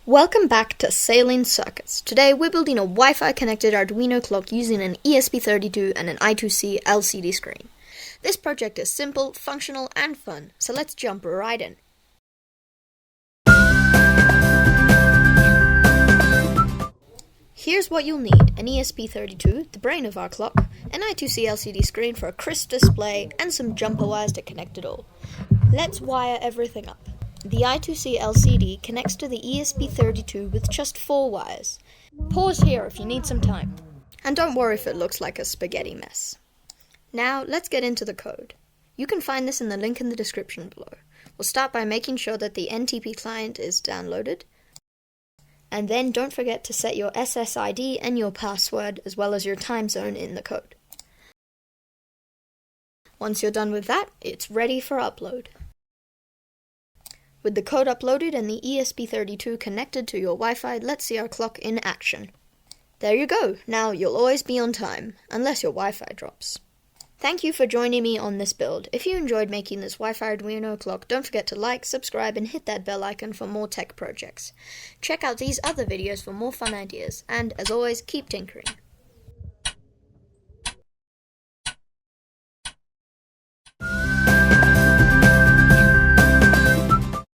Welcome back to Sailing Circuits. Today we're building a Wi-Fi connected Arduino clock using an ESP32 and an I2C LCD screen. This project is simple, functional and fun, so let's jump right in. Here's what you'll need: an ESP32, the brain of our clock, an I2C LCD screen for a crisp display, and some jumper wires to connect it all. Let's wire everything up. The I2C LCD connects to the ESP32 with just 4 wires. Pause here if you need some time. And don't worry if it looks like a spaghetti mess. Now let's get into the code. You can find this in the link in the description below. We'll start by making sure that the NTP client is downloaded. And then don't forget to set your SSID and your password as well as your time zone in the code. Once you're done with that, it's ready for upload. With the code uploaded and the ESP32 connected to your Wi-Fi, let's see our clock in action. There you go. Now you'll always be on time, unless your Wi-Fi drops. Thank you for joining me on this build. If you enjoyed making this Wi-Fi Arduino clock, don't forget to like, subscribe, and hit that bell icon for more tech projects. Check out these other videos for more fun ideas, and as always, keep tinkering.